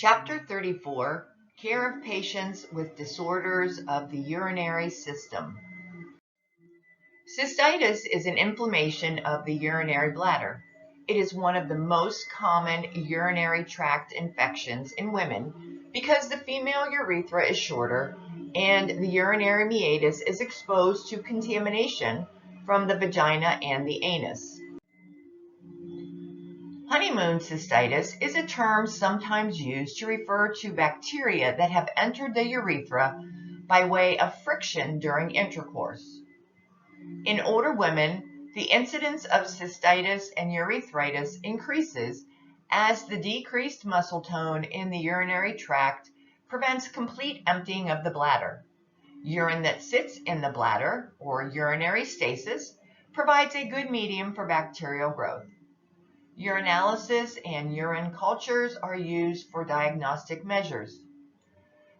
Chapter 34, Care of Patients with Disorders of the Urinary System. Cystitis is an inflammation of the urinary bladder. It is one of the most common urinary tract infections in women because the female urethra is shorter and the urinary meatus is exposed to contamination from the vagina and the anus. Honeymoon cystitis is a term sometimes used to refer to bacteria that have entered the urethra by way of friction during intercourse. In older women, the incidence of cystitis and urethritis increases as the decreased muscle tone in the urinary tract prevents complete emptying of the bladder. Urine that sits in the bladder, or urinary stasis, provides a good medium for bacterial growth. Urinalysis and urine cultures are used for diagnostic measures.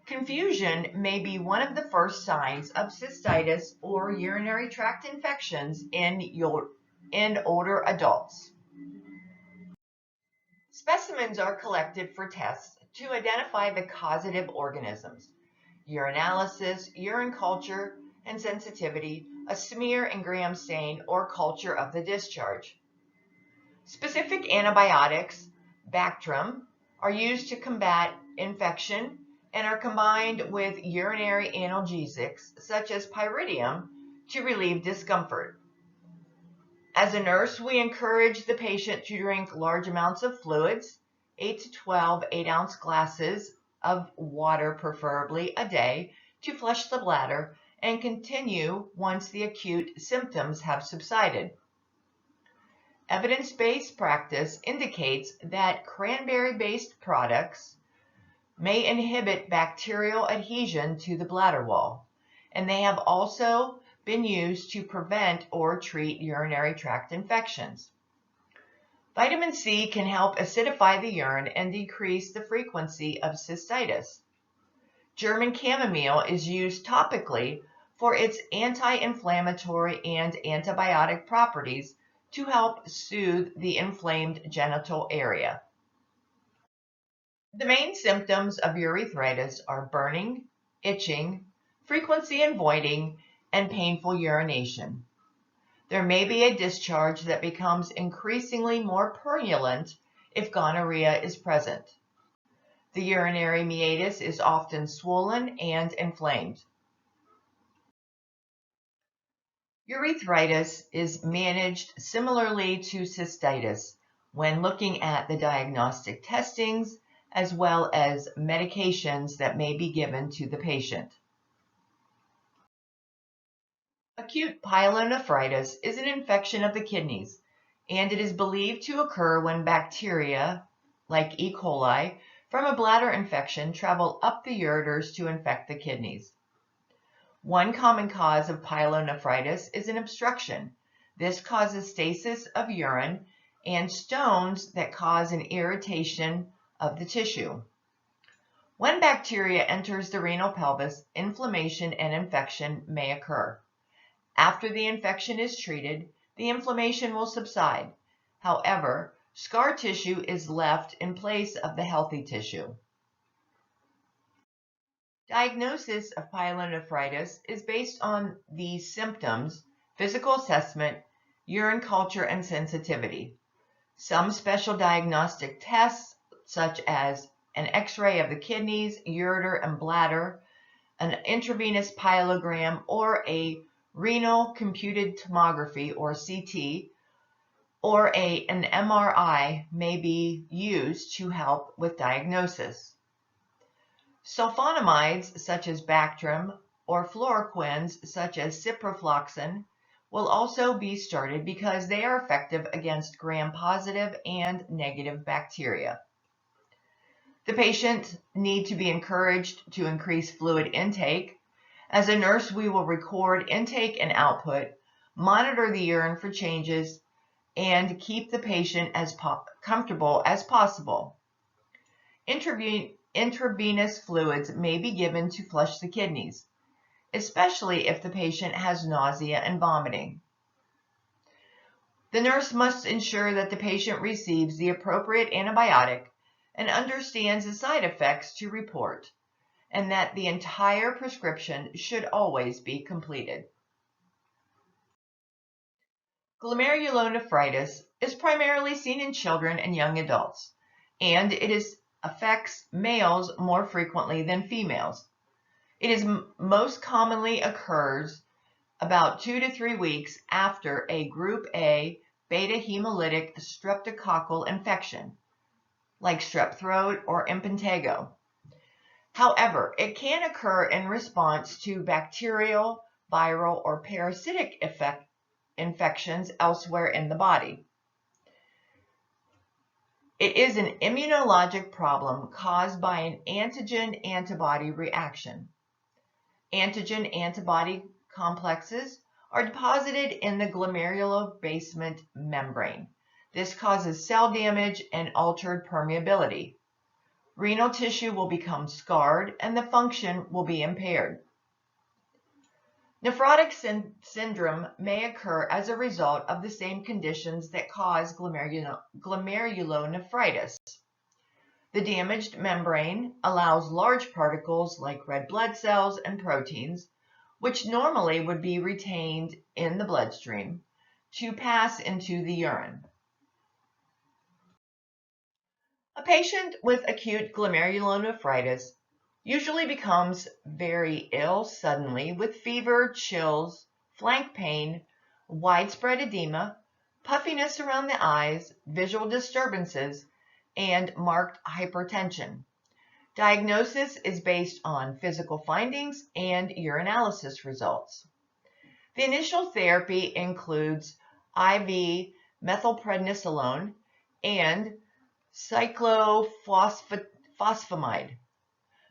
Confusion may be one of the first signs of cystitis or urinary tract infections in older adults. Specimens are collected for tests to identify the causative organisms. Urinalysis, urine culture and sensitivity, a smear and gram stain, or culture of the discharge. Specific antibiotics, Bactrim, are used to combat infection and are combined with urinary analgesics such as pyridium to relieve discomfort. As a nurse, we encourage the patient to drink large amounts of fluids, 8 to 12 8-ounce glasses of water preferably a day to flush the bladder and continue once the acute symptoms have subsided. Evidence-based practice indicates that cranberry-based products may inhibit bacterial adhesion to the bladder wall, and they have also been used to prevent or treat urinary tract infections. Vitamin C can help acidify the urine and decrease the frequency of cystitis. German chamomile is used topically for its anti-inflammatory and antibiotic properties to help soothe the inflamed genital area. The main symptoms of urethritis are burning, itching, frequency in voiding, and painful urination. There may be a discharge that becomes increasingly more purulent if gonorrhea is present. The urinary meatus is often swollen and inflamed. Urethritis is managed similarly to cystitis when looking at the diagnostic testings as well as medications that may be given to the patient. Acute pyelonephritis is an infection of the kidneys, and it is believed to occur when bacteria, like E. coli, from a bladder infection travel up the ureters to infect the kidneys. One common cause of pyelonephritis is an obstruction. This causes stasis of urine and stones that cause an irritation of the tissue. When bacteria enters the renal pelvis, inflammation and infection may occur. After the infection is treated, the inflammation will subside. However, scar tissue is left in place of the healthy tissue. Diagnosis of pyelonephritis is based on the symptoms, physical assessment, urine culture, and sensitivity. Some special diagnostic tests, such as an X-ray of the kidneys, ureter, and bladder, an intravenous pyelogram, or a renal computed tomography, or CT, or an MRI may be used to help with diagnosis. Sulfonamides such as Bactrim or fluoroquins such as ciprofloxacin will also be started because they are effective against gram-positive and negative bacteria. The patient needs to be encouraged to increase fluid intake. As a nurse, we will record intake and output, monitor the urine for changes, and keep the patient as comfortable as possible. Intravenous fluids may be given to flush the kidneys, especially if the patient has nausea and vomiting. The nurse must ensure that the patient receives the appropriate antibiotic and understands the side effects to report, and that the entire prescription should always be completed. Glomerulonephritis is primarily seen in children and young adults, and it affects males more frequently than females. It is most commonly occurs about 2 to 3 weeks after a group A beta hemolytic streptococcal infection, like strep throat or impetigo. However, it can occur in response to bacterial, viral, or parasitic infections elsewhere in the body. It is an immunologic problem caused by an antigen-antibody reaction. Antigen-antibody complexes are deposited in the glomerular basement membrane. This causes cell damage and altered permeability. Renal tissue will become scarred and the function will be impaired. Nephrotic syndrome may occur as a result of the same conditions that cause glomerulonephritis. The damaged membrane allows large particles like red blood cells and proteins, which normally would be retained in the bloodstream, to pass into the urine. A patient with acute glomerulonephritis usually becomes very ill suddenly with fever, chills, flank pain, widespread edema, puffiness around the eyes, visual disturbances, and marked hypertension. Diagnosis is based on physical findings and urinalysis results. The initial therapy includes IV methylprednisolone and cyclophosphamide.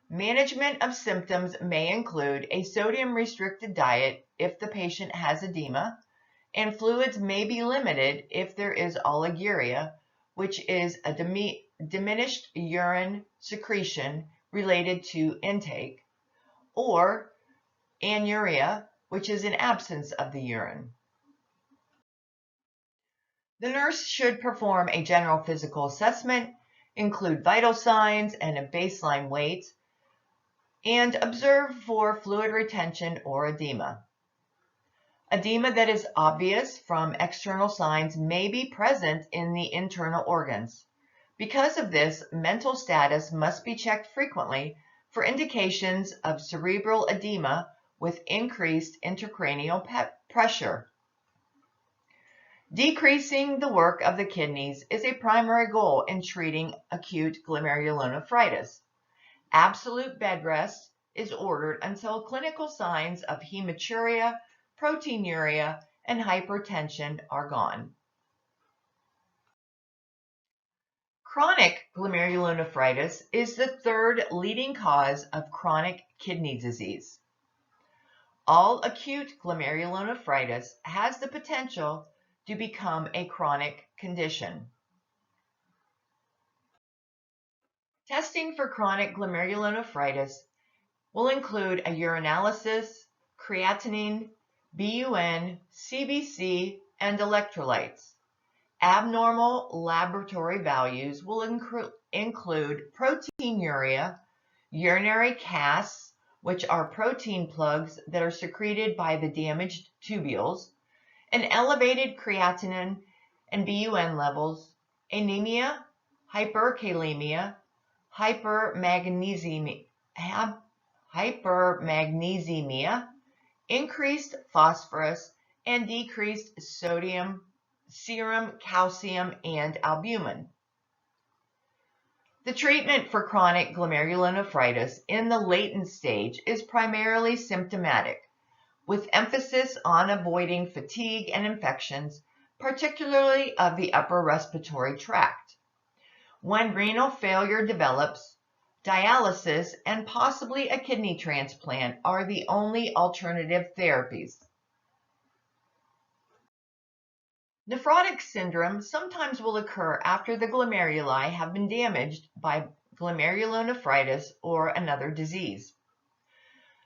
Management of symptoms may include a sodium-restricted diet if the patient has edema, and fluids may be limited if there is oliguria, which is a diminished urine secretion related to intake, or anuria, which is an absence of the urine. The nurse should perform a general physical assessment, include vital signs and a baseline weight, and observe for fluid retention or edema. Edema that is obvious from external signs may be present in the internal organs. Because of this, mental status must be checked frequently for indications of cerebral edema with increased intracranial pressure. Decreasing the work of the kidneys is a primary goal in treating acute glomerulonephritis. Absolute bed rest is ordered until clinical signs of hematuria, proteinuria, and hypertension are gone. Chronic glomerulonephritis is the third leading cause of chronic kidney disease. All acute glomerulonephritis has the potential to become a chronic condition. Testing for chronic glomerulonephritis will include a urinalysis, creatinine, BUN, CBC, and electrolytes. Abnormal laboratory values will include proteinuria, urinary casts, which are protein plugs that are secreted by the damaged tubules, and elevated creatinine and BUN levels, anemia, hyperkalemia, hypermagnesemia, increased phosphorus, and decreased sodium, serum calcium, and albumin. The treatment for chronic glomerulonephritis in the latent stage is primarily symptomatic, with emphasis on avoiding fatigue and infections, particularly of the upper respiratory tract. When renal failure develops, dialysis and possibly a kidney transplant are the only alternative therapies. Nephrotic syndrome sometimes will occur after the glomeruli have been damaged by glomerulonephritis or another disease.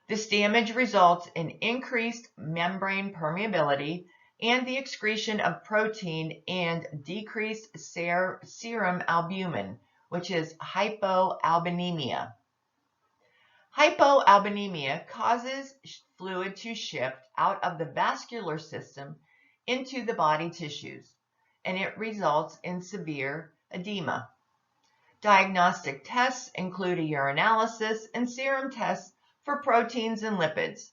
This damage results in increased membrane permeability and the excretion of protein and decreased serum albumin, which is hypoalbuminemia. Hypoalbuminemia causes fluid to shift out of the vascular system into the body tissues, and it results in severe edema. Diagnostic tests include a urinalysis and serum tests for proteins and lipids.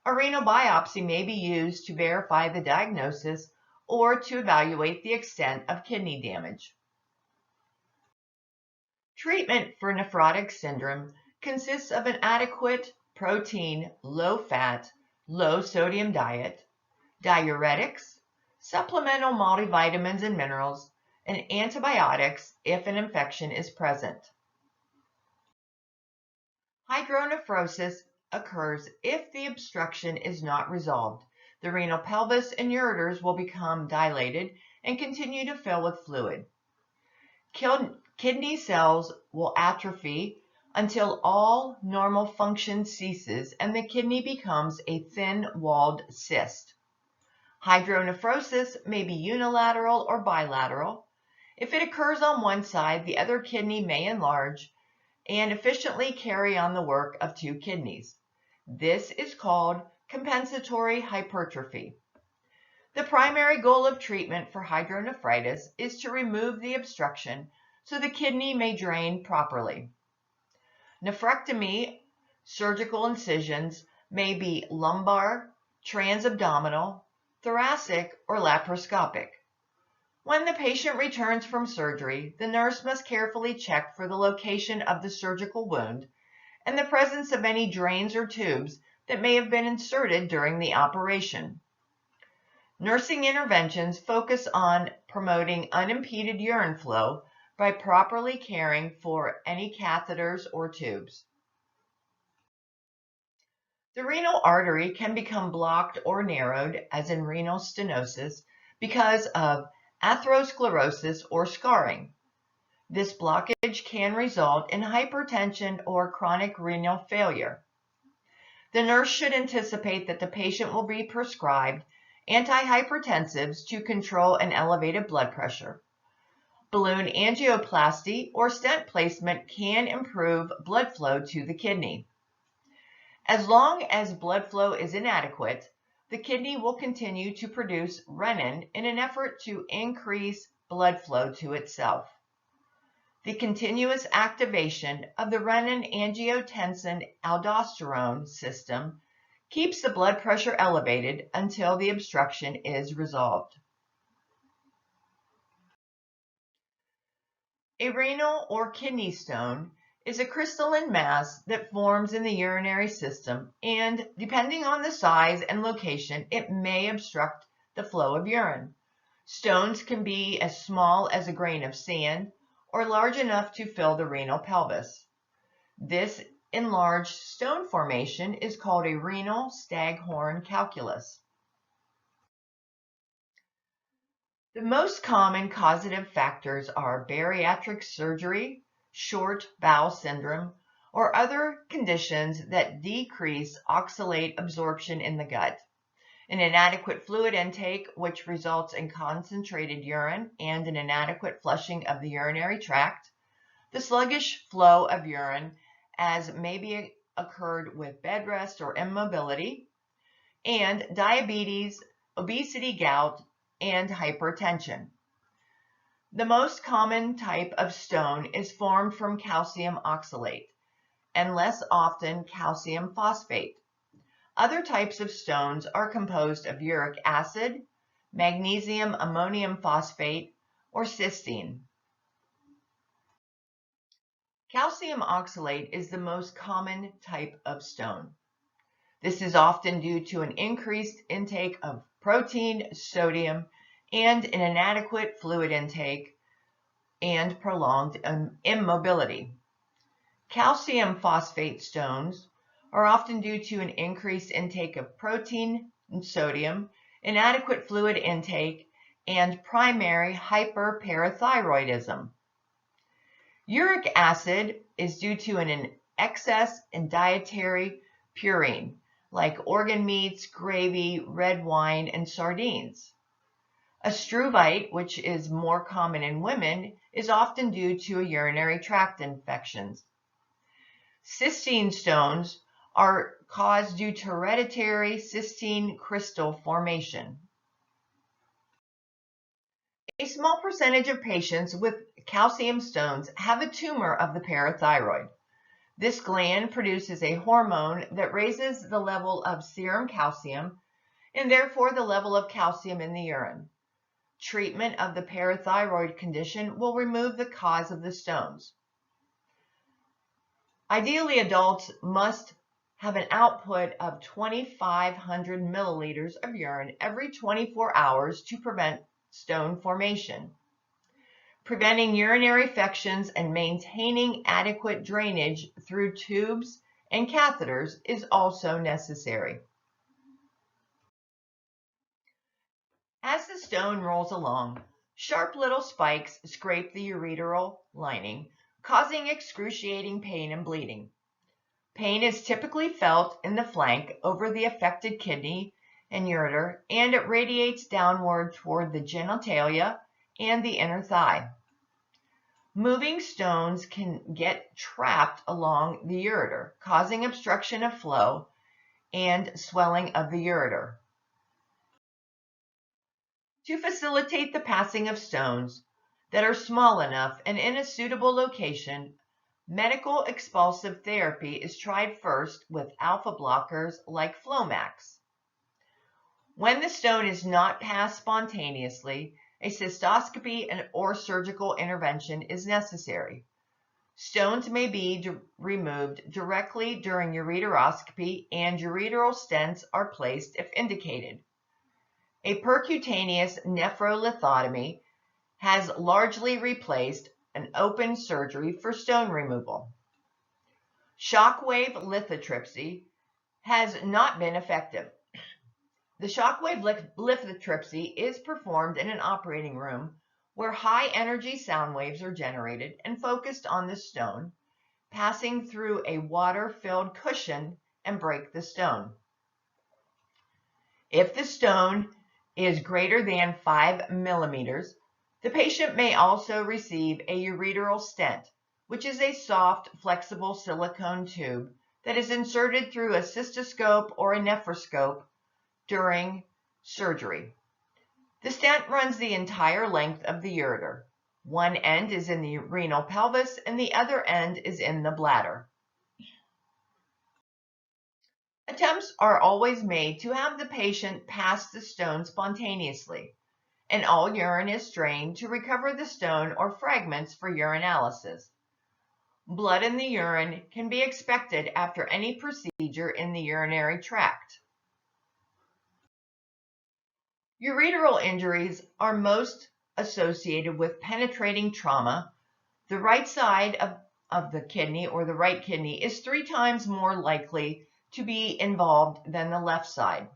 A renal biopsy may be used to verify the diagnosis or to evaluate the extent of kidney damage. Treatment for nephrotic syndrome consists of an adequate protein, low-fat, low-sodium diet, diuretics, supplemental multivitamins and minerals, and antibiotics if an infection is present. Hydronephrosis occurs if the obstruction is not resolved. The renal pelvis and ureters will become dilated and continue to fill with fluid. Kidney cells will atrophy until all normal function ceases and the kidney becomes a thin-walled cyst. Hydronephrosis may be unilateral or bilateral. If it occurs on one side, the other kidney may enlarge and efficiently carry on the work of two kidneys. This is called compensatory hypertrophy. The primary goal of treatment for hydronephritis is to remove the obstruction so the kidney may drain properly. Nephrectomy, surgical incisions, may be lumbar, transabdominal, thoracic, or laparoscopic. When the patient returns from surgery, the nurse must carefully check for the location of the surgical wound and the presence of any drains or tubes that may have been inserted during the operation. Nursing interventions focus on promoting unimpeded urine flow by properly caring for any catheters or tubes. The renal artery can become blocked or narrowed, as in renal stenosis, because of atherosclerosis or scarring. This blockage can result in hypertension or chronic renal failure. The nurse should anticipate that the patient will be prescribed antihypertensives to control an elevated blood pressure. Balloon angioplasty or stent placement can improve blood flow to the kidney. As long as blood flow is inadequate, the kidney will continue to produce renin in an effort to increase blood flow to itself. The continuous activation of the renin-angiotensin-aldosterone system keeps the blood pressure elevated until the obstruction is resolved. A renal or kidney stone is a crystalline mass that forms in the urinary system, and depending on the size and location, it may obstruct the flow of urine. Stones can be as small as a grain of sand or large enough to fill the renal pelvis. This enlarged stone formation is called a renal staghorn calculus. The most common causative factors are bariatric surgery, short bowel syndrome, or other conditions that decrease oxalate absorption in the gut, an inadequate fluid intake which results in concentrated urine and an inadequate flushing of the urinary tract, the sluggish flow of urine as may be occurred with bed rest or immobility, and diabetes, obesity, gout, and hypertension. The most common type of stone is formed from calcium oxalate, and less often calcium phosphate. Other types of stones are composed of uric acid, magnesium ammonium phosphate, or cysteine. Calcium oxalate is the most common type of stone. This is often due to an increased intake of protein, sodium, and an inadequate fluid intake and prolonged immobility. Calcium phosphate stones are often due to an increased intake of protein and sodium, inadequate fluid intake, and primary hyperparathyroidism. Uric acid is due to an excess in dietary purine, like organ meats, gravy, red wine, and sardines. A struvite, which is more common in women, is often due to a urinary tract infections. Cystine stones are caused due to hereditary cystine crystal formation. A small percentage of patients with calcium stones have a tumor of the parathyroid. This gland produces a hormone that raises the level of serum calcium and therefore the level of calcium in the urine. Treatment of the parathyroid condition will remove the cause of the stones. Ideally, adults must have an output of 2,500 milliliters of urine every 24 hours to prevent stone formation. Preventing urinary infections and maintaining adequate drainage through tubes and catheters is also necessary. As the stone rolls along, sharp little spikes scrape the ureteral lining, causing excruciating pain and bleeding. Pain is typically felt in the flank over the affected kidney and ureter, and it radiates downward toward the genitalia and the inner thigh. Moving stones can get trapped along the ureter, causing obstruction of flow and swelling of the ureter. To facilitate the passing of stones that are small enough and in a suitable location, medical expulsive therapy is tried first with alpha blockers like Flomax. When the stone is not passed spontaneously, a cystoscopy or surgical intervention is necessary. Stones may be removed directly during ureteroscopy, and ureteral stents are placed if indicated. A percutaneous nephrolithotomy has largely replaced an open surgery for stone removal. Shockwave lithotripsy has not been effective. The shockwave lithotripsy is performed in an operating room where high energy sound waves are generated and focused on the stone, passing through a water-filled cushion and break the stone. If the stone is greater than 5 millimeters, the patient may also receive a ureteral stent, which is a soft, flexible silicone tube that is inserted through a cystoscope or a nephroscope during surgery. The stent runs the entire length of the ureter. One end is in the renal pelvis and the other end is in the bladder. Attempts are always made to have the patient pass the stone spontaneously, and all urine is drained to recover the stone or fragments for urinalysis. Blood in the urine can be expected after any procedure in the urinary tract. Ureteral injuries are most associated with penetrating trauma. The right side of the kidney or the right kidney is 3 times more likely to be involved than the left side.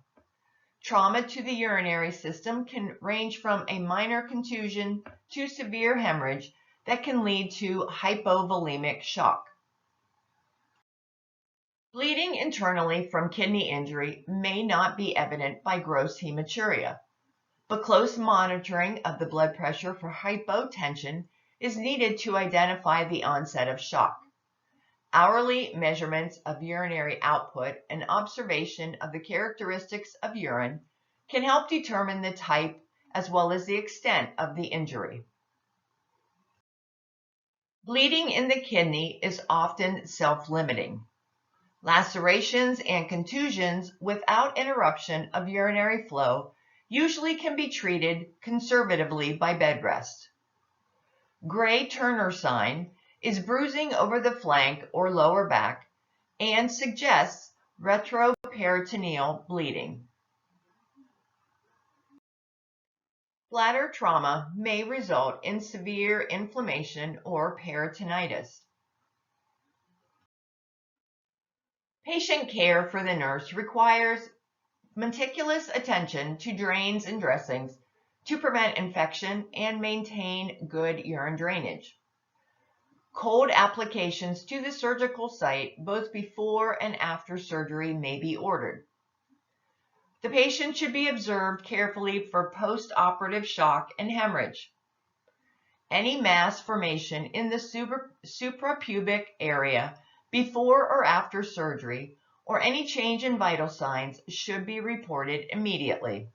Trauma to the urinary system can range from a minor contusion to severe hemorrhage that can lead to hypovolemic shock. Bleeding internally from kidney injury may not be evident by gross hematuria, but close monitoring of the blood pressure for hypotension is needed to identify the onset of shock. Hourly measurements of urinary output and observation of the characteristics of urine can help determine the type as well as the extent of the injury. Bleeding in the kidney is often self-limiting. Lacerations and contusions without interruption of urinary flow usually can be treated conservatively by bed rest. Gray Turner sign is bruising over the flank or lower back and suggests retroperitoneal bleeding. Bladder trauma may result in severe inflammation or peritonitis. Patient care for the nurse requires meticulous attention to drains and dressings to prevent infection and maintain good urine drainage. Cold applications to the surgical site both before and after surgery may be ordered. The patient should be observed carefully for post-operative shock and hemorrhage. Any mass formation in the suprapubic area before or after surgery or any change in vital signs should be reported immediately.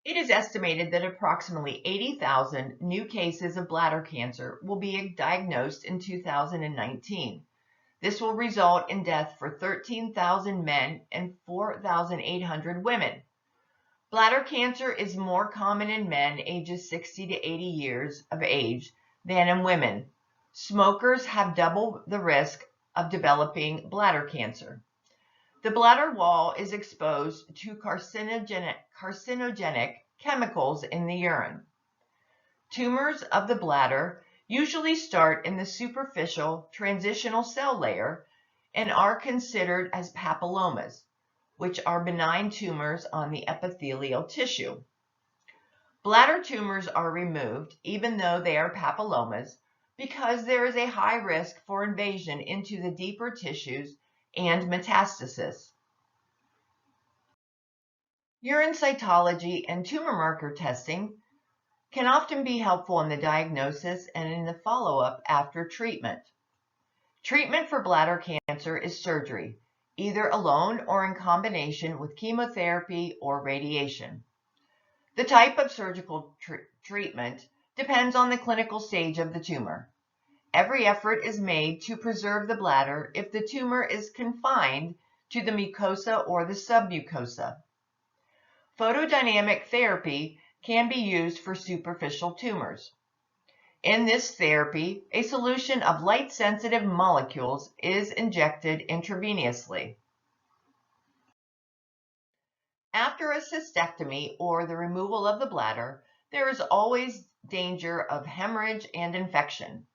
It is estimated that approximately 80,000 new cases of bladder cancer will be diagnosed in 2019. This will result in death for 13,000 men and 4,800 women. Bladder cancer is more common in men ages 60 to 80 years of age than in women. Smokers have double the risk of developing bladder cancer. The bladder wall is exposed to carcinogenic chemicals in the urine. Tumors of the bladder usually start in the superficial transitional cell layer and are considered as papillomas, which are benign tumors on the epithelial tissue. Bladder tumors are removed, even though they are papillomas, because there is a high risk for invasion into the deeper tissues and metastasis. Urine cytology and tumor marker testing can often be helpful in the diagnosis and in the follow-up after treatment. Treatment for bladder cancer is surgery, either alone or in combination with chemotherapy or radiation. The type of surgical treatment depends on the clinical stage of the tumor. Every effort is made to preserve the bladder if the tumor is confined to the mucosa or the submucosa. Photodynamic therapy can be used for superficial tumors. In this therapy, a solution of light-sensitive molecules is injected intravenously. After a cystectomy or the removal of the bladder, there is always danger of hemorrhage and infection.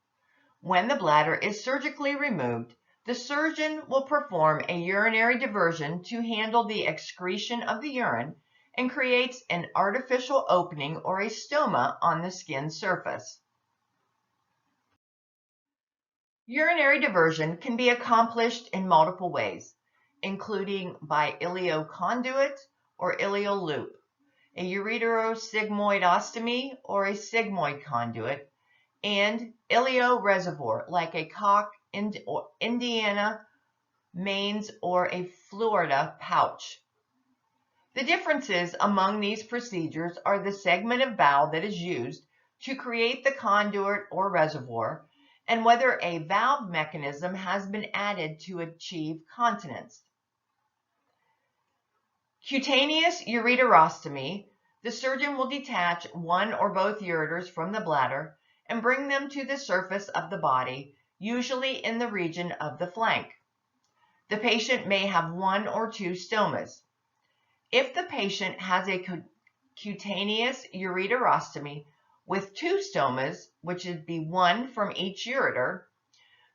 When the bladder is surgically removed, the surgeon will perform a urinary diversion to handle the excretion of the urine and creates an artificial opening or a stoma on the skin surface. Urinary diversion can be accomplished in multiple ways, including by ileoconduit or ileal loop, a ureterosigmoidostomy or a sigmoid conduit, and ileo-reservoir like a Koch, Indiana, mains, or a Florida pouch. The differences among these procedures are the segment of bowel that is used to create the conduit or reservoir, and whether a valve mechanism has been added to achieve continence. Cutaneous ureterostomy, the surgeon will detach one or both ureters from the bladder and bring them to the surface of the body, usually in the region of the flank. The patient may have one or two stomas. If the patient has a cutaneous ureterostomy with two stomas, which would be one from each ureter,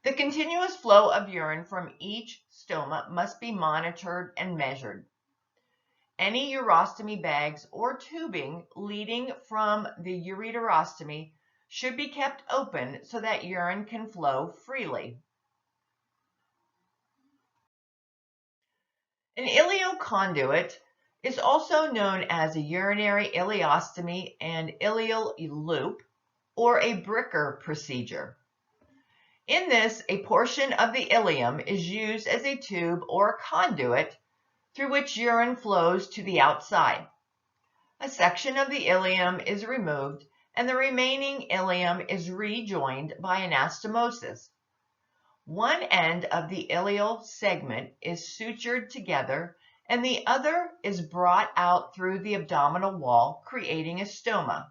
the continuous flow of urine from each stoma must be monitored and measured. Any urostomy bags or tubing leading from the ureterostomy should be kept open so that urine can flow freely. An ileoconduit is also known as a urinary ileostomy and ileal loop, or a Bricker procedure. In this, a portion of the ileum is used as a tube or conduit through which urine flows to the outside. A section of the ileum is removed and the remaining ileum is rejoined by anastomosis. One end of the ileal segment is sutured together and the other is brought out through the abdominal wall, creating a stoma.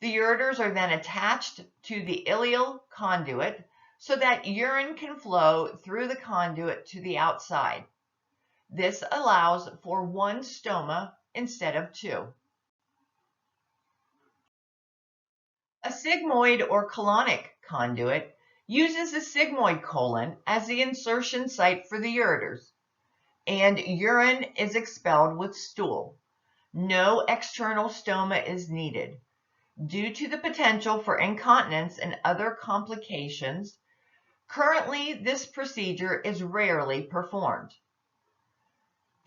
The ureters are then attached to the ileal conduit so that urine can flow through the conduit to the outside. This allows for one stoma instead of two. A sigmoid or colonic conduit uses the sigmoid colon as the insertion site for the ureters, and urine is expelled with stool. No external stoma is needed. Due to the potential for incontinence and other complications, currently this procedure is rarely performed.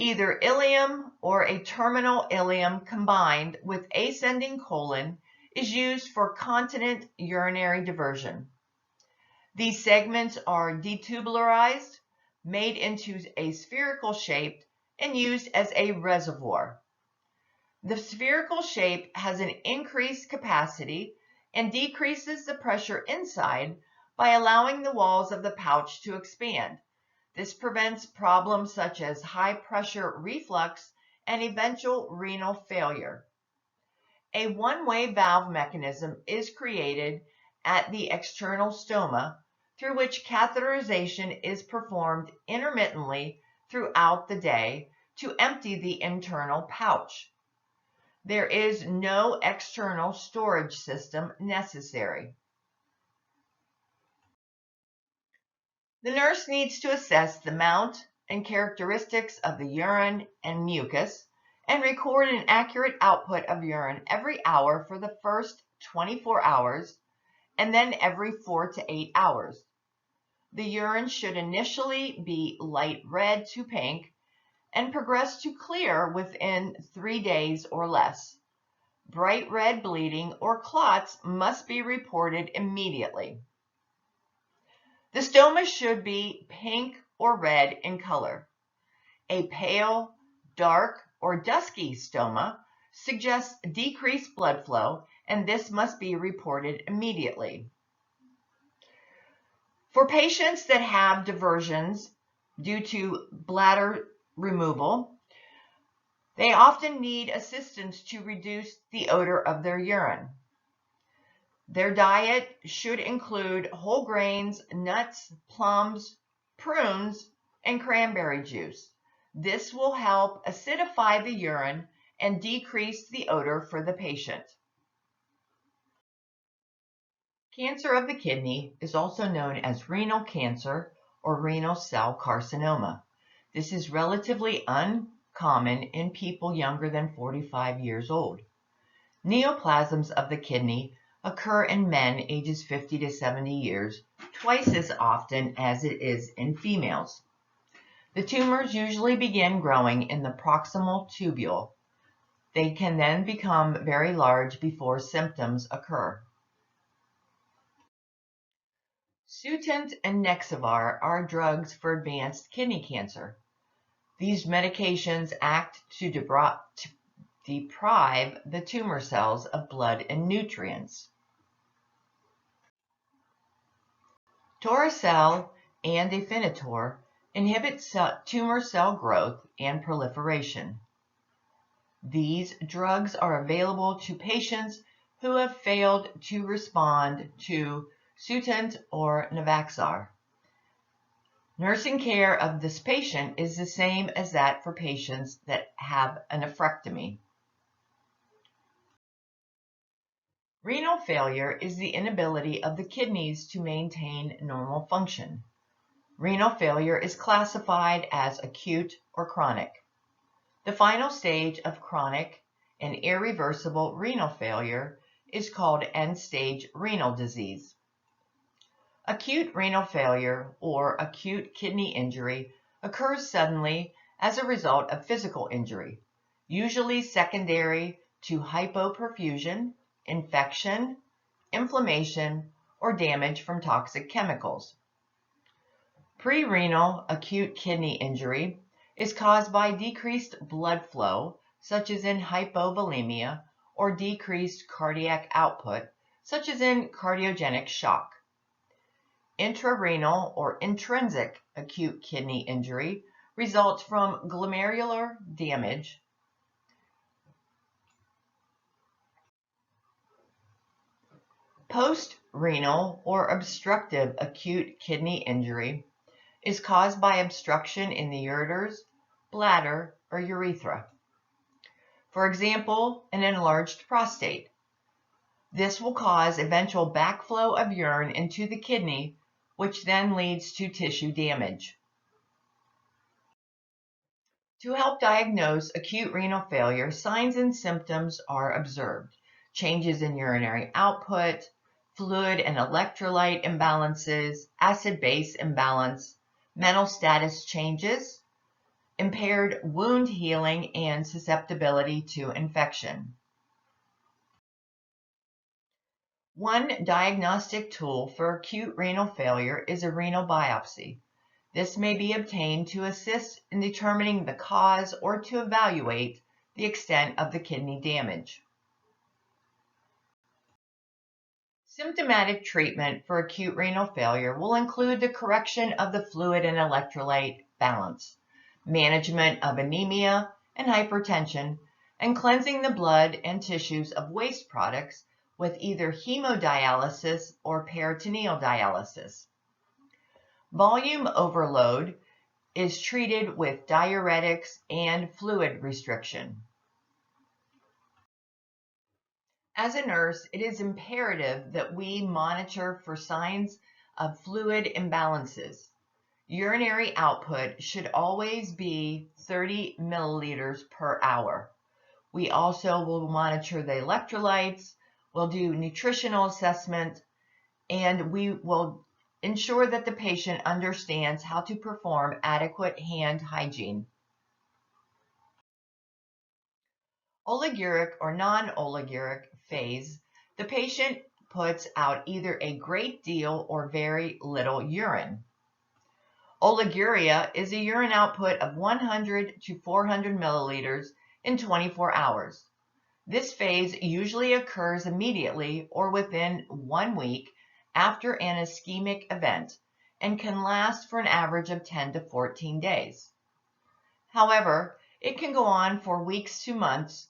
Either ileum or a terminal ileum combined with ascending colon is used for continent urinary diversion. These segments are detubularized, made into a spherical shape, and used as a reservoir. The spherical shape has an increased capacity and decreases the pressure inside by allowing the walls of the pouch to expand. This prevents problems such as high pressure reflux and eventual renal failure. A one-way valve mechanism is created at the external stoma, through which catheterization is performed intermittently throughout the day to empty the internal pouch. There is no external storage system necessary. The nurse needs to assess the amount and characteristics of the urine and mucus and record an accurate output of urine every hour for the first 24 hours and then every 4 to 8 hours. The urine should initially be light red to pink and progress to clear within 3 days or less. Bright red bleeding or clots must be reported immediately. The stoma should be pink or red in color. A pale, dark, or dusky stoma suggests decreased blood flow, and this must be reported immediately. For patients that have diversions due to bladder removal, they often need assistance to reduce the odor of their urine. Their diet should include whole grains, nuts, plums, prunes, and cranberry juice. This will help acidify the urine and decrease the odor for the patient. Cancer of the kidney is also known as renal cancer or renal cell carcinoma. This is relatively uncommon in people younger than 45 years old. Neoplasms of the kidney occur in men ages 50 to 70 years, twice as often as it is in females. The tumors usually begin growing in the proximal tubule. They can then become very large before symptoms occur. Sutent and Nexavar are drugs for advanced kidney cancer. These medications act to deprive the tumor cells of blood and nutrients. Toracel and Afinitor inhibit tumor cell growth and proliferation. These drugs are available to patients who have failed to respond to Sutent or Navaxar. Nursing care of this patient is the same as that for patients that have a nephrectomy. Renal failure is the inability of the kidneys to maintain normal function. Renal failure is classified as acute or chronic. The final stage of chronic and irreversible renal failure is called end-stage renal disease. Acute renal failure or acute kidney injury occurs suddenly as a result of physical injury, usually secondary to hypoperfusion, infection, inflammation, or damage from toxic chemicals. Prerenal acute kidney injury is caused by decreased blood flow, such as in hypovolemia, or decreased cardiac output, such as in cardiogenic shock. Intrarenal or intrinsic acute kidney injury results from glomerular damage. Post-renal or obstructive acute kidney injury is caused by obstruction in the ureters, bladder, or urethra. For example, an enlarged prostate. This will cause eventual backflow of urine into the kidney, which then leads to tissue damage. To help diagnose acute renal failure, signs and symptoms are observed. Changes in urinary output, fluid and electrolyte imbalances, acid-base imbalance, mental status changes, impaired wound healing, and susceptibility to infection. One diagnostic tool for acute renal failure is a renal biopsy. This may be obtained to assist in determining the cause or to evaluate the extent of the kidney damage. Symptomatic treatment for acute renal failure will include the correction of the fluid and electrolyte balance, management of anemia and hypertension, and cleansing the blood and tissues of waste products with either hemodialysis or peritoneal dialysis. Volume overload is treated with diuretics and fluid restriction. As a nurse, it is imperative that we monitor for signs of fluid imbalances. Urinary output should always be 30 milliliters per hour. We also will monitor the electrolytes, we'll do nutritional assessment, and we will ensure that the patient understands how to perform adequate hand hygiene. Oliguric or non-oliguric phase, the patient puts out either a great deal or very little urine. Oliguria is a urine output of 100 to 400 milliliters in 24 hours. This phase usually occurs immediately or within 1 week after an ischemic event and can last for an average of 10 to 14 days. However, it can go on for weeks to months,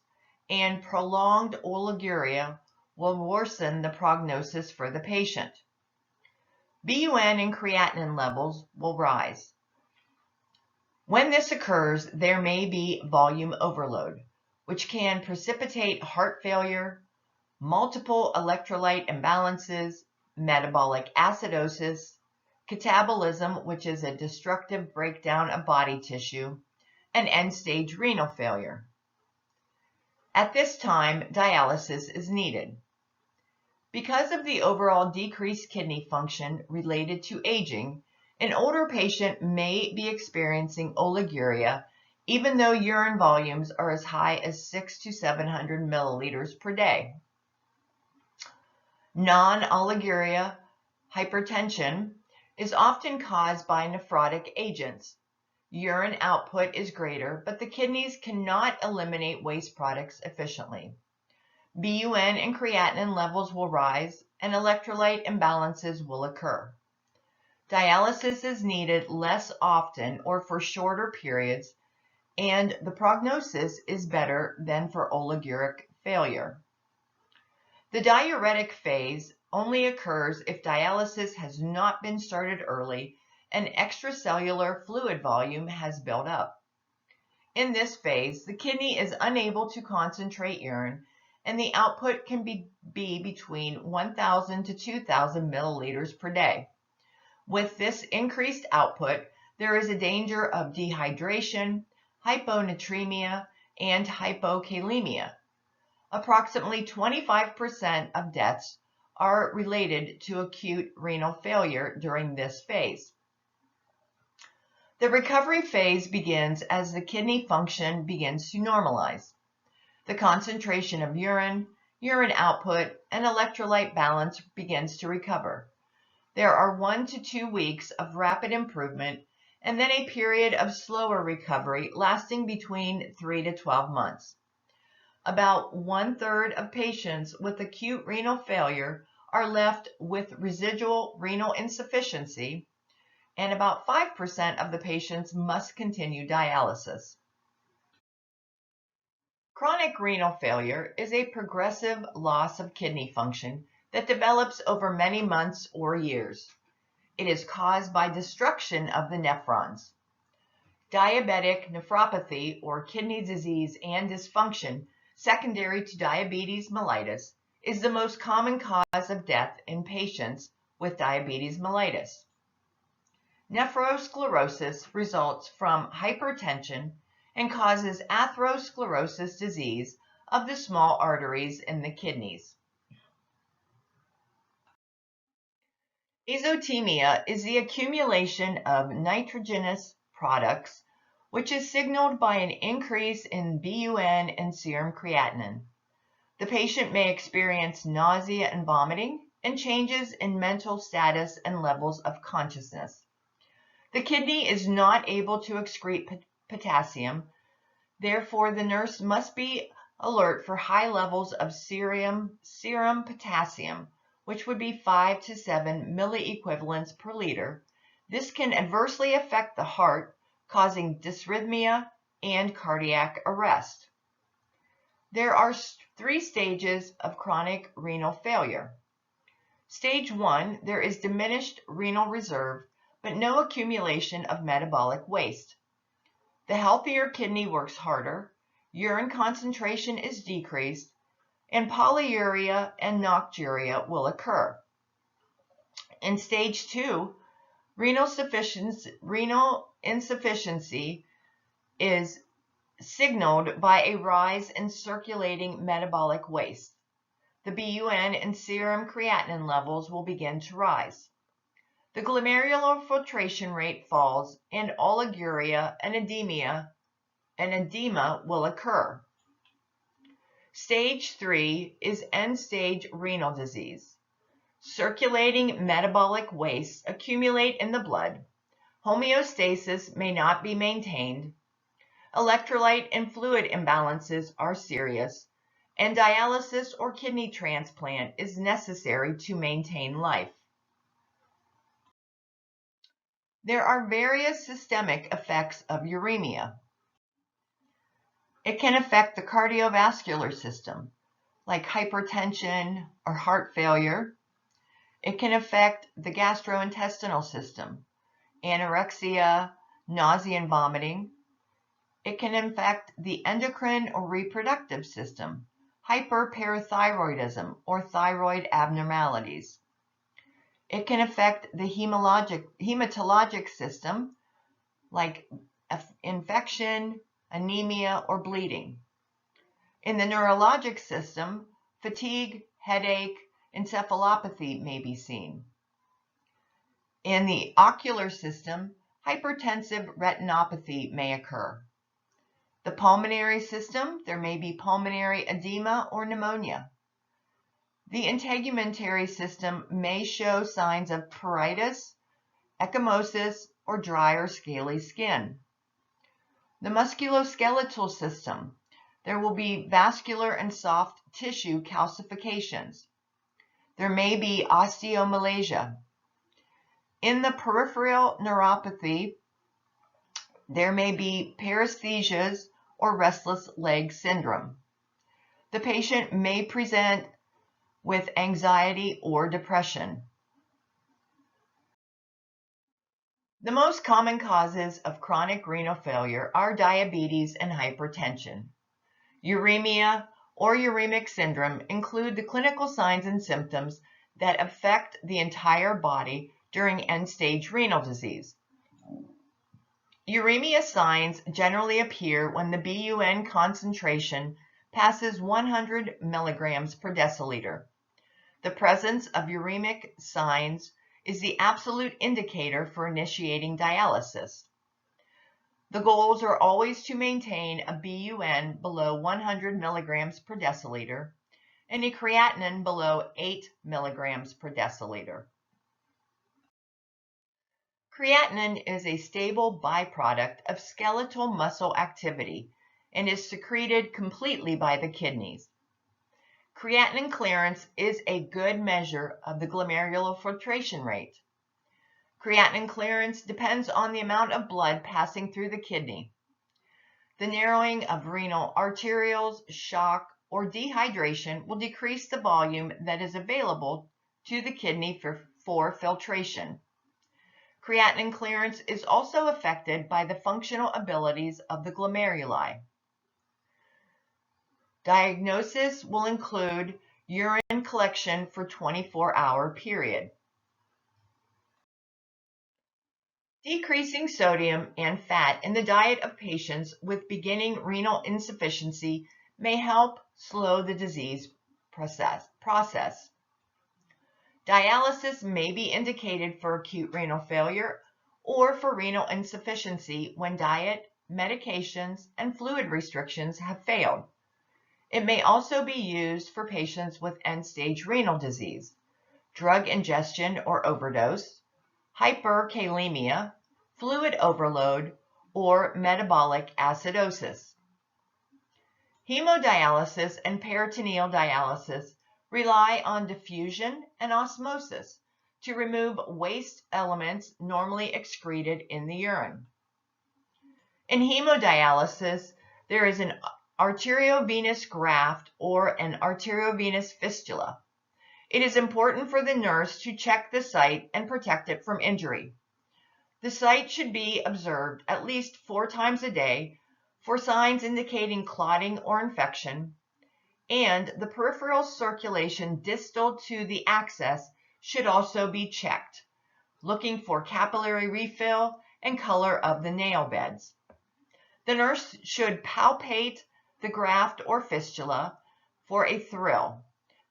and prolonged oliguria will worsen the prognosis for the patient. BUN and creatinine levels will rise. When this occurs, there may be volume overload, which can precipitate heart failure, multiple electrolyte imbalances, metabolic acidosis, catabolism, which is a destructive breakdown of body tissue, and end-stage renal failure. At this time, dialysis is needed. Because of the overall decreased kidney function related to aging, an older patient may be experiencing oliguria even though urine volumes are as high as 600 to 700 milliliters per day. Non-oliguria hypertension is often caused by nephrotic agents. Urine output is greater, but the kidneys cannot eliminate waste products efficiently. BUN and creatinine levels will rise, and electrolyte imbalances will occur. Dialysis is needed less often or for shorter periods, and the prognosis is better than for oliguric failure. The diuretic phase only occurs if dialysis has not been started early and extracellular fluid volume has built up. In this phase, the kidney is unable to concentrate urine, and the output can be between 1,000 to 2,000 milliliters per day. With this increased output, there is a danger of dehydration, hyponatremia, and hypokalemia. Approximately 25% of deaths are related to acute renal failure during this phase. The recovery phase begins as the kidney function begins to normalize. The concentration of urine, urine output, and electrolyte balance begins to recover. There are 1 to 2 weeks of rapid improvement and then a period of slower recovery lasting between 3 to 12 months. About 1/3 of patients with acute renal failure are left with residual renal insufficiency, and about 5% of the patients must continue dialysis. Chronic renal failure is a progressive loss of kidney function that develops over many months or years. It is caused by destruction of the nephrons. Diabetic nephropathy, or kidney disease and dysfunction secondary to diabetes mellitus, is the most common cause of death in patients with diabetes mellitus. Nephrosclerosis results from hypertension and causes atherosclerosis disease of the small arteries in the kidneys. Azotemia is the accumulation of nitrogenous products which is signaled by an increase in BUN and serum creatinine. The patient may experience nausea and vomiting and changes in mental status and levels of consciousness. The kidney is not able to excrete potassium, therefore the nurse must be alert for high levels of serum potassium, which would be 5 to 7 milliequivalents per liter. This can adversely affect the heart, causing dysrhythmia and cardiac arrest. There are 3 stages of chronic renal failure. Stage 1, there is diminished renal reserve, but no accumulation of metabolic waste. The healthier kidney works harder, urine concentration is decreased, and polyuria and nocturia will occur. In stage 2, renal insufficiency is signaled by a rise in circulating metabolic waste. The BUN and serum creatinine levels will begin to rise. The glomerular filtration rate falls, and oliguria and edema will occur. Stage 3 is end-stage renal disease. Circulating metabolic wastes accumulate in the blood. Homeostasis may not be maintained. Electrolyte and fluid imbalances are serious, and dialysis or kidney transplant is necessary to maintain life. There are various systemic effects of uremia. It can affect the cardiovascular system, like hypertension or heart failure. It can affect the gastrointestinal system, anorexia, nausea and vomiting. It can affect the endocrine or reproductive system, hyperparathyroidism or thyroid abnormalities. It can affect the hematologic system, like infection, anemia, or bleeding. In the neurologic system, fatigue, headache, encephalopathy may be seen. In the ocular system, hypertensive retinopathy may occur. The pulmonary system, there may be pulmonary edema or pneumonia. The integumentary system may show signs of pruritus, ecchymosis, or dry or scaly skin. The musculoskeletal system, there will be vascular and soft tissue calcifications. There may be osteomalacia. In the peripheral neuropathy, there may be paresthesias or restless leg syndrome. The patient may present with anxiety or depression. The most common causes of chronic renal failure are diabetes and hypertension. Uremia or uremic syndrome include the clinical signs and symptoms that affect the entire body during end-stage renal disease. Uremia signs generally appear when the BUN concentration passes 100 milligrams per deciliter. The presence of uremic signs is the absolute indicator for initiating dialysis. The goals are always to maintain a BUN below 100 milligrams per deciliter and a creatinine below 8 milligrams per deciliter. Creatinine is a stable byproduct of skeletal muscle activity and is secreted completely by the kidneys. Creatinine clearance is a good measure of the glomerular filtration rate. Creatinine clearance depends on the amount of blood passing through the kidney. The narrowing of renal arterioles, shock, or dehydration will decrease the volume that is available to the kidney for filtration. Creatinine clearance is also affected by the functional abilities of the glomeruli. Diagnosis will include urine collection for 24-hour period. Decreasing sodium and fat in the diet of patients with beginning renal insufficiency may help slow the disease process. Dialysis may be indicated for acute renal failure or for renal insufficiency when diet, medications, and fluid restrictions have failed. It may also be used for patients with end-stage renal disease, drug ingestion or overdose, hyperkalemia, fluid overload, or metabolic acidosis. Hemodialysis and peritoneal dialysis rely on diffusion and osmosis to remove waste elements normally excreted in the urine. In hemodialysis, there is an arteriovenous graft or an arteriovenous fistula. It is important for the nurse to check the site and protect it from injury. The site should be observed at least 4 times a day for signs indicating clotting or infection, and the peripheral circulation distal to the access should also be checked, looking for capillary refill and color of the nail beds. The nurse should palpate the graft or fistula for a thrill.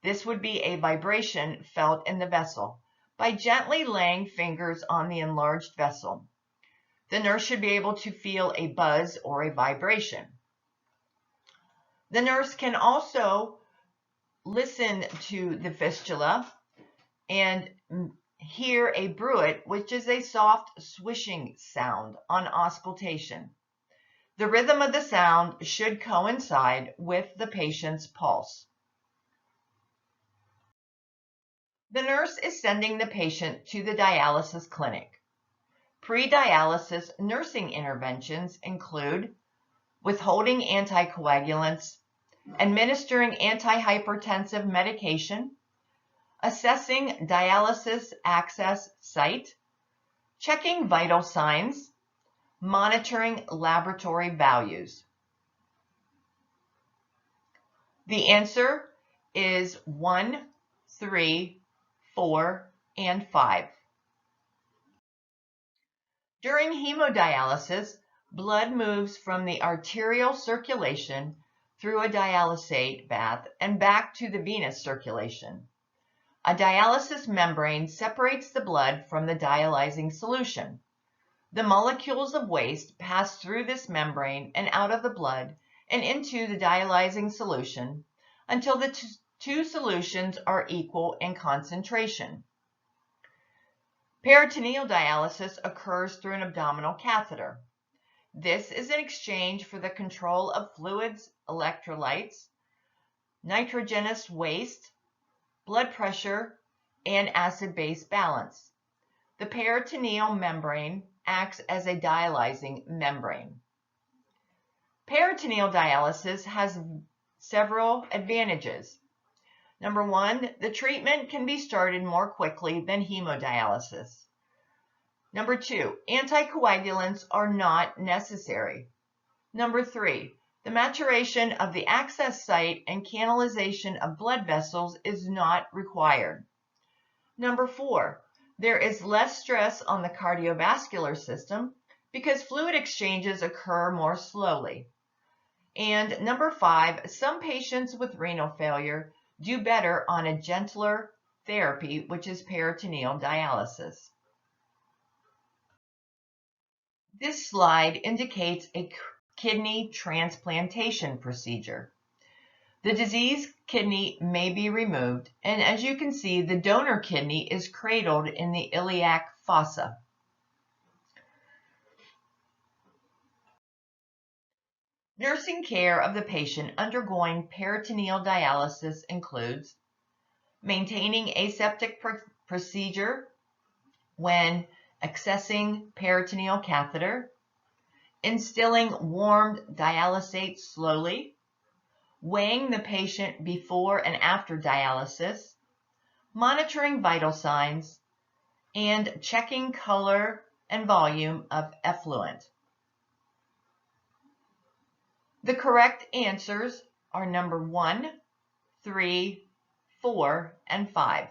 This would be a vibration felt in the vessel by gently laying fingers on the enlarged vessel. The nurse should be able to feel a buzz or a vibration. The nurse can also listen to the fistula and hear a bruit, which is a soft swishing sound on auscultation. The rhythm of the sound should coincide with the patient's pulse. The nurse is sending the patient to the dialysis clinic. Pre-dialysis nursing interventions include withholding anticoagulants, administering antihypertensive medication, assessing dialysis access site, checking vital signs, monitoring laboratory values. The answer is 1, 3, 4, and 5. During hemodialysis, blood moves from the arterial circulation through a dialysate bath and back to the venous circulation. A dialysis membrane separates the blood from the dialyzing solution. The molecules of waste pass through this membrane and out of the blood and into the dialyzing solution until the two solutions are equal in concentration. Peritoneal dialysis occurs through an abdominal catheter. This is in exchange for the control of fluids, electrolytes, nitrogenous waste, blood pressure, and acid-base balance. The peritoneal membrane acts as a dialyzing membrane. Peritoneal dialysis has several advantages. Number 1, the treatment can be started more quickly than hemodialysis. Number 2, anticoagulants are not necessary. Number 3, the maturation of the access site and canalization of blood vessels is not required. Number 4, there is less stress on the cardiovascular system because fluid exchanges occur more slowly. And number 5, some patients with renal failure do better on a gentler therapy, which is peritoneal dialysis. This slide indicates a kidney transplantation procedure. The diseased kidney may be removed, and as you can see, the donor kidney is cradled in the iliac fossa. Nursing care of the patient undergoing peritoneal dialysis includes maintaining aseptic procedure when accessing peritoneal catheter, instilling warmed dialysate slowly, weighing the patient before and after dialysis, monitoring vital signs, and checking color and volume of effluent. The correct answers are number 1, 3, 4, and 5.